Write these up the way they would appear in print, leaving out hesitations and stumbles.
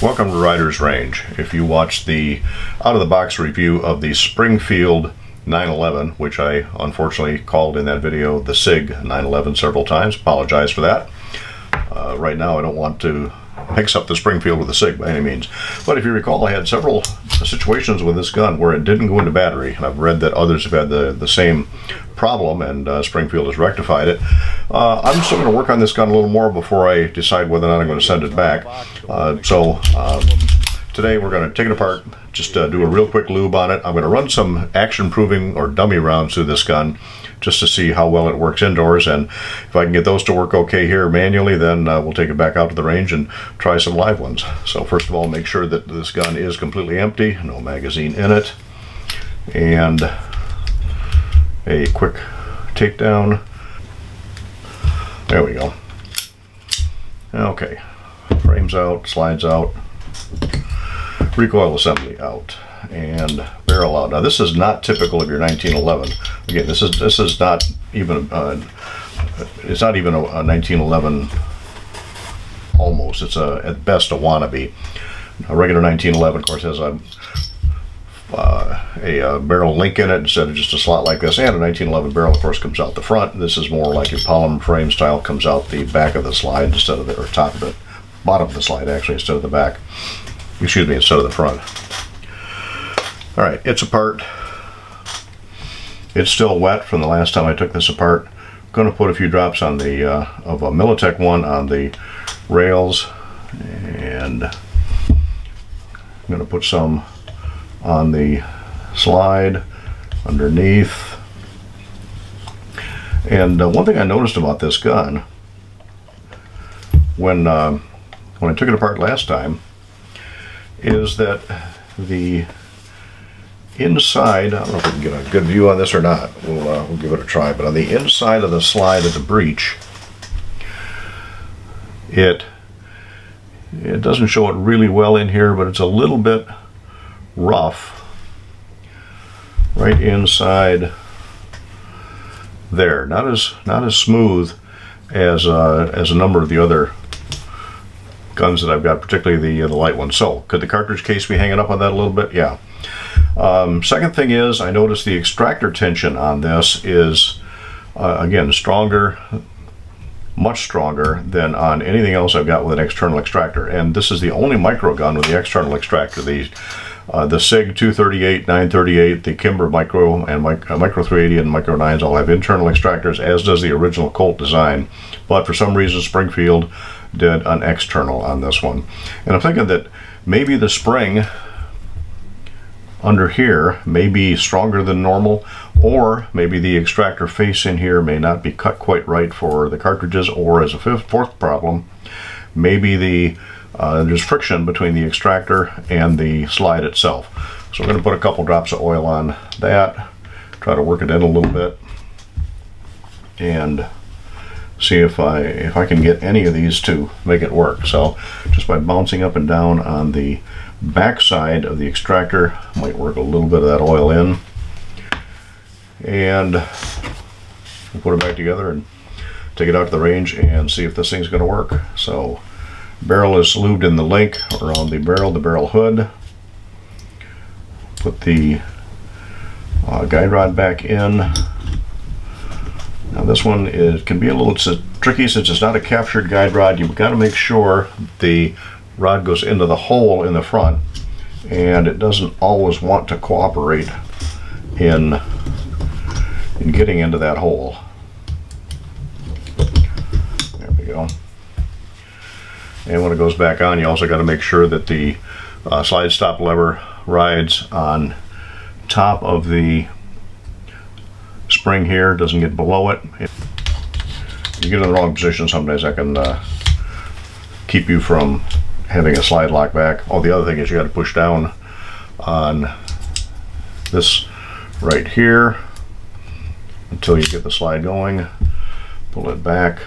Welcome to Rider's Range. If you watched the out-of-the-box review of the Springfield 911, which I unfortunately called in that video the SIG 911 several times, apologize for that. Right now I don't want to mix up the Springfield with the SIG by any means. But if you recall, I had several situations with this gun where it didn't go into battery, and I've read that others have had the same problem, and Springfield has rectified it. I'm still going to work on this gun a little more before I decide whether or not I'm going to send it back. Today we're going to take it apart, just do a real quick lube on it. I'm going to run some action-proving or dummy rounds through this gun just to see how well it works indoors, and if I can get those to work okay here manually, then we'll take it back out to the range and try some live ones. So first of all, make sure that this gun is completely empty, no magazine in it, and a quick takedown. There we go. Okay, frames out, slides out, recoil assembly out, and barrel out. Now this is not typical of your 1911. Again, this is not even it's not even a 1911 almost. It's at best a wannabe. A regular 1911, of course, has a barrel link in it instead of just a slot like this, and a 1911 barrel, of course, comes out the front. This is more like your polymer frame style, comes out the back of the slide instead of or top of the bottom of the slide actually instead of the back. Excuse me, instead of the front. All right, it's apart. It's still wet from the last time I took this apart. I'm going to put a few drops on the of a Militech one on the rails, and I'm going to put some on the slide underneath. And one thing I noticed about this gun when I took it apart last time is that the inside, I don't know if we can get a good view on this or not, we'll give it a try, but on the inside of the slide of the breech, it doesn't show it really well in here, but it's a little bit rough right inside there. Not as smooth as a number of the other guns that I've got, particularly the light ones. So could the cartridge case be hanging up on that a little bit? Yeah. Second thing is, I noticed the extractor tension on this is again stronger, much stronger than on anything else I've got with an external extractor. And this is the only micro gun with the external extractor. The SIG 238, 938, the Kimber Micro and Micro 380 and Micro 9s all have internal extractors, as does the original Colt design. But for some reason Springfield did an external on this one. And I'm thinking that maybe the spring under here may be stronger than normal, or maybe the extractor face in here may not be cut quite right for the cartridges, or as a fourth problem, maybe there's friction between the extractor and the slide itself. So we're going to put a couple drops of oil on that, try to work it in a little bit, and see if I can get any of these to make it work. So just by bouncing up and down on the back side of the extractor, might work a little bit of that oil in, and we'll put it back together and take it out to the range and see if this thing's going to work. So barrel is lubed in the link around the barrel hood. Put the guide rod back in. Now this one can be a little tricky since it's not a captured guide rod. You've got to make sure the rod goes into the hole in the front, and it doesn't always want to cooperate in getting into that hole. There we go. And when it goes back on, you also got to make sure that the slide stop lever rides on top of the spring here, doesn't get below it. If you get in the wrong position, sometimes that can keep you from having a slide lock back. Oh, the other thing is you got to push down on this right here until you get the slide going. Pull it back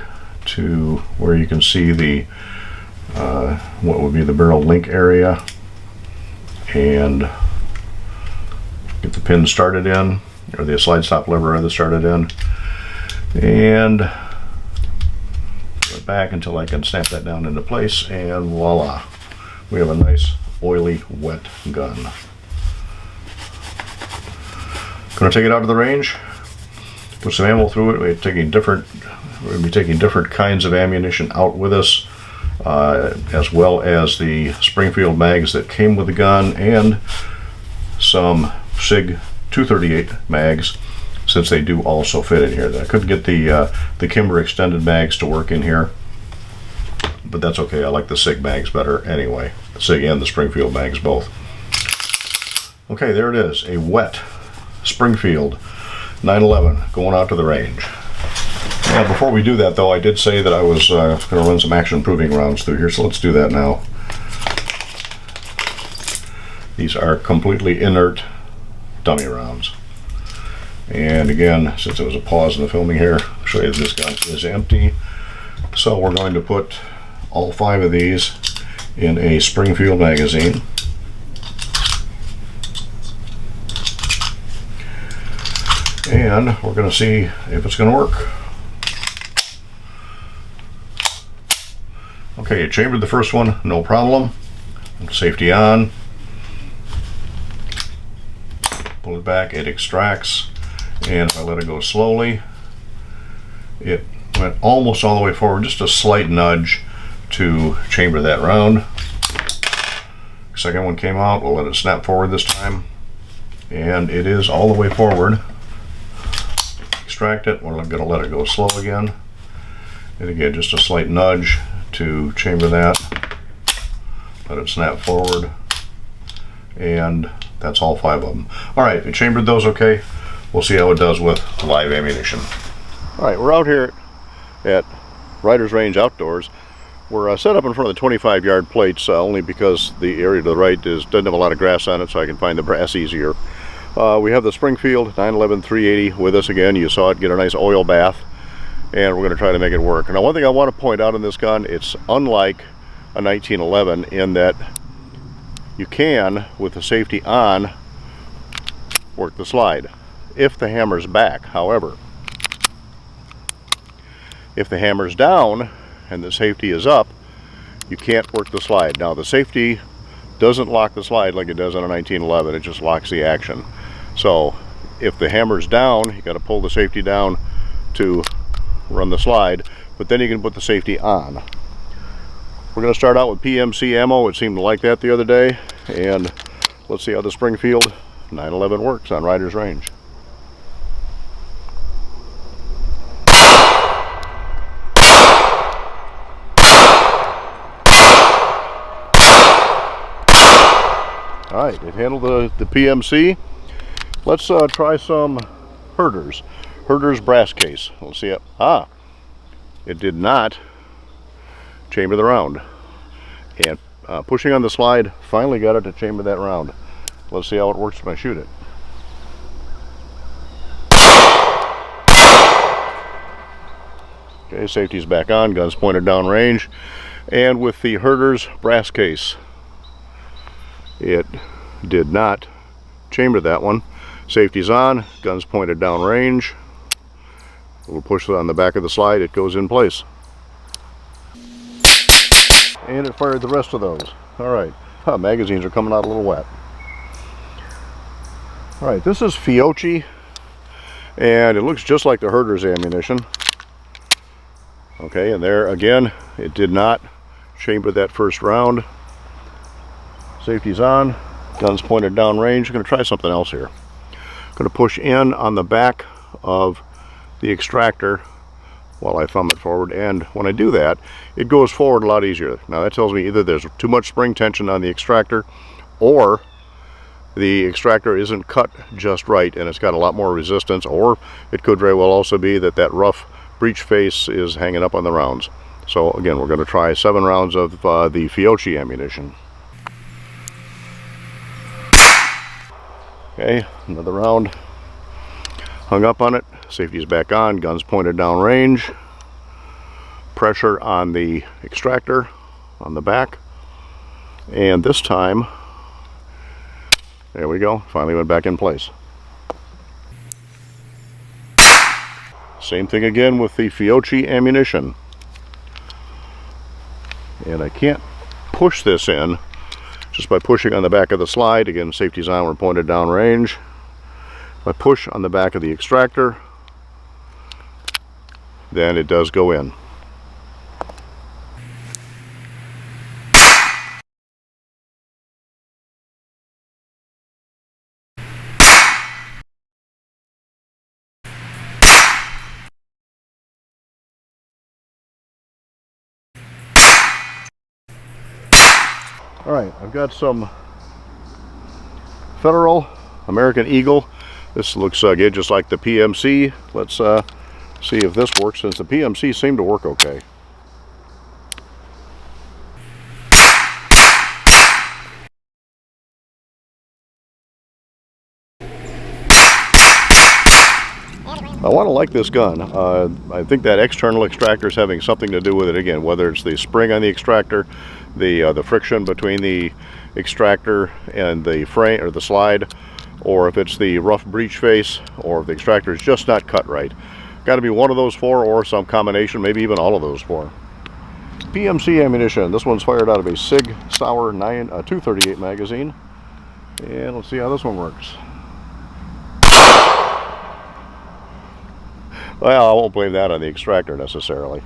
to where you can see the what would be the barrel link area, and get the pin started in, or the slide stop lever rather started in, and pull it back until I can snap that down into place, and voila, we have a nice oily wet gun. Going to take it out to the range, put some ammo through it. We're going to be taking different kinds of ammunition out with us, as well as the Springfield mags that came with the gun, and some SIG 238 mags, since they do also fit in here. I couldn't get the Kimber extended mags to work in here, but that's okay. I like the SIG mags better anyway. The SIG and the Springfield mags both. Okay, there it is, a wet Springfield 911 going out to the range. Now, before we do that though, I did say that I was going to run some action proving rounds through here, so let's do that now. These are completely inert dummy rounds. And again, since there was a pause in the filming here, I'll show you this gun is empty. So we're going to put all 5 of these in a Springfield magazine. And we're going to see if it's going to work. Okay, it chambered the first one, no problem. Safety on. Pull it back, it extracts. And if I let it go slowly, it went almost all the way forward, just a slight nudge to chamber that round. Second one came out, we'll let it snap forward this time. And it is all the way forward. Extract it, we're going to let it go slow again. And again, just a slight nudge to chamber that. Let it snap forward. And that's all 5 of them. Alright, it chambered those okay. We'll see how it does with live ammunition. Alright, we're out here at Riders Range Outdoors. We're set up in front of the 25-yard plates only because the area to the right doesn't have a lot of grass on it, so I can find the brass easier. We have the Springfield 911 380 with us again. You saw it get a nice oil bath, and we're going to try to make it work. Now, one thing I want to point out in this gun, it's unlike a 1911 in that you can, with the safety on, work the slide if the hammer's back. However, if the hammer's down and the safety is up, you can't work the slide. Now, the safety doesn't lock the slide like it does on a 1911, it just locks the action. So if the hammer's down, you got to pull the safety down to run the slide, but then you can put the safety on. We're going to start out with PMC ammo. It seemed to like that the other day, and let's see how the Springfield 911 works on Riders Range. Alright, it handled the PMC. Let's try some Herders. Herders brass case. Let's see it. It did not chamber the round. And pushing on the slide finally got it to chamber that round. Let's see how it works when I shoot it. Okay, safety's back on, gun's pointed down range. And with the Herders brass case, it did not chamber that one. Safety's on, gun's pointed down range. We'll push it on the back of the slide, it goes in place. And it fired the rest of those. Alright, magazines are coming out a little wet. Alright, this is Fiocchi, and it looks just like the Herders ammunition. Okay, and there again, it did not chamber that first round. Safety's on, gun's pointed down range. I'm going to try something else here. I'm going to push in on the back of the extractor while I thumb it forward, and when I do that, it goes forward a lot easier. Now that tells me either there's too much spring tension on the extractor, or the extractor isn't cut just right and it's got a lot more resistance, or it could very well also be that that rough breech face is hanging up on the rounds. So again, we're going to try 7 rounds of the Fiocchi ammunition. Okay, another round hung up on it. Safety's back on, gun's pointed down range. Pressure on the extractor on the back. And this time, there we go, finally went back in place. Same thing again with the Fiocchi ammunition. And I can't push this in just by pushing on the back of the slide. Again, safety's on, we're pointed down range. If I push on the back of the extractor, then it does go in. All right, I've got some Federal American Eagle. This looks again just like the PMC. Let's see if this works, since the PMC seemed to work okay. I want to like this gun. I think that external extractor is having something to do with it again, whether it's the spring on the extractor, the friction between the extractor and the frame or the slide, or if it's the rough breech face, or if the extractor is just not cut right. Got to be one of those four, or some combination, maybe even all of those four. Pmc Ammunition. This one's fired out of a Sig Sauer 238 magazine, and let's see how this one works. Well, I won't blame that on the extractor necessarily.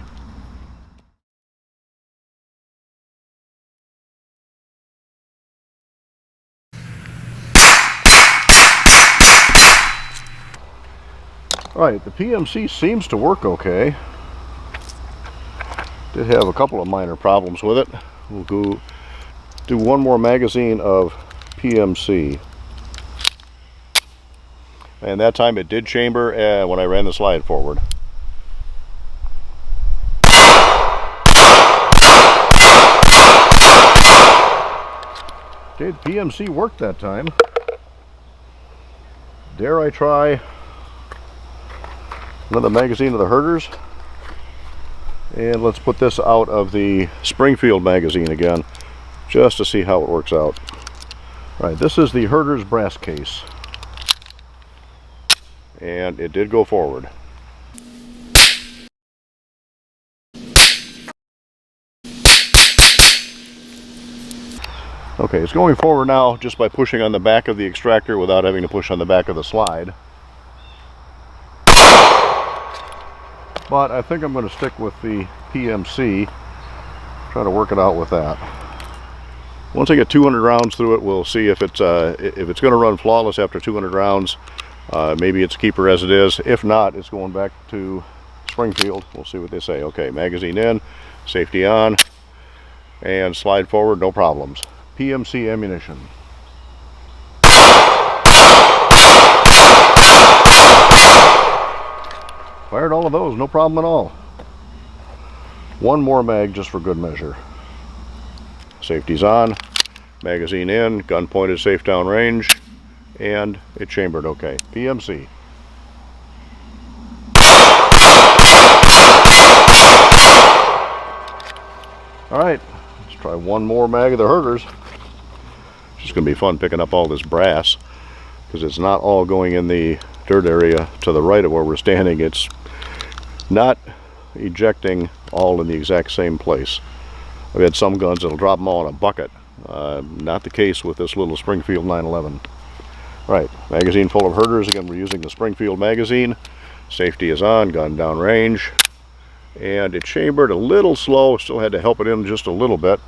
Alright, the PMC seems to work okay. Did have a couple of minor problems with it. We'll go do one more magazine of PMC. And that time it did chamber when I ran the slide forward. Okay, the PMC worked that time. Dare I try another magazine of the Herders? And let's put this out of the Springfield magazine again, just to see how it works out. All right, this is the Herders brass case. And it did go forward. Okay, it's going forward now just by pushing on the back of the extractor without having to push on the back of the slide. But I think I'm going to stick with the PMC, try to work it out with that. Once I get 200 rounds through it, we'll see if it's going to run flawless after 200 rounds. Maybe it's a keeper as it is. If not, it's going back to Springfield. We'll see what they say. Okay, magazine in, safety on, and slide forward, no problems. Pmc Ammunition. Fired all of those, no problem at all. One more mag just for good measure. Safety's on, magazine in, gun pointed safe down range, and it chambered okay. PMC. Alright, let's try one more mag of the Herders. It's just going to be fun picking up all this brass, because it's not all going in the dirt area to the right of where we're standing. It's not ejecting all in the exact same place. I've had some guns that'll drop them all in a bucket. Not the case with this little Springfield 911. Right, magazine full of Herders. Again, we're using the Springfield magazine. Safety is on, gun down range. And it chambered a little slow, still had to help it in just a little bit.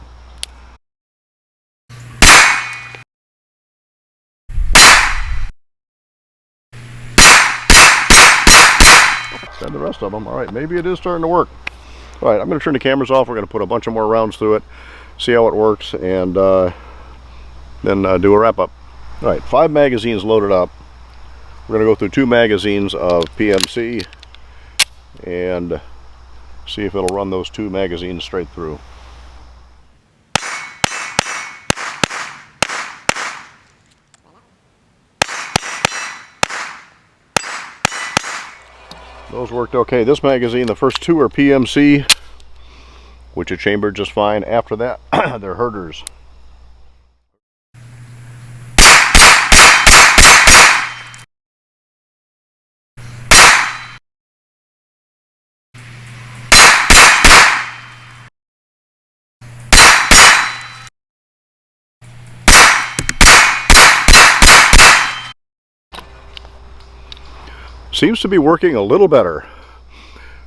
And the rest of them. All right, maybe it is starting to work. All right, I'm going to turn the cameras off. We're going to put a bunch of more rounds through it, see how it works, and then do a wrap-up. All right, 5 magazines loaded up. We're going to go through 2 magazines of PMC and see if it'll run those 2 magazines straight through. Those worked okay. This magazine, the first 2 are PMC, which are chambered just fine. After that, they're Herders. seems to be working a little better.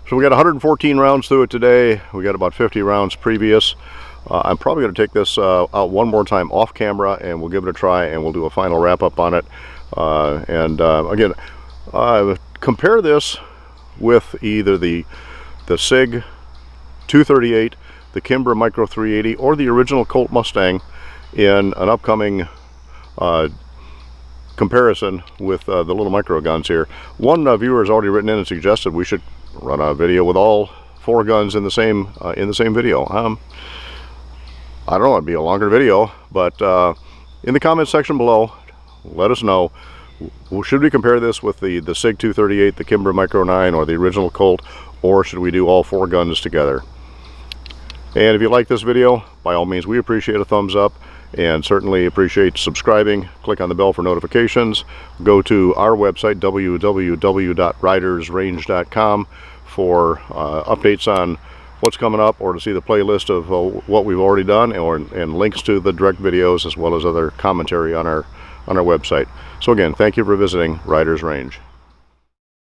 So we got 114 rounds through it today. We got about 50 rounds previous. I'm probably going to take this out one more time off camera, and we'll give it a try, and we'll do a final wrap up on it. Again, compare this with either the SIG 238, the Kimbra Micro 380, or the original Colt Mustang in an upcoming comparison with the little micro guns here. One viewer has already written in and suggested we should run a video with all 4 guns in the same video. I don't know, it'd be a longer video, but in the comment section below, let us know, should we compare this with the SIG 238, the Kimbra Micro 9, or the original Colt, or should we do all 4 guns together? And if you like this video, by all means, we appreciate a thumbs up, and certainly appreciate subscribing. Click on the bell for notifications. Go to our website, www.ridersrange.com, for updates on what's coming up, or to see the playlist of what we've already done, and links to the direct videos, as well as other commentary on our website. So again, thank you for visiting Riders Range.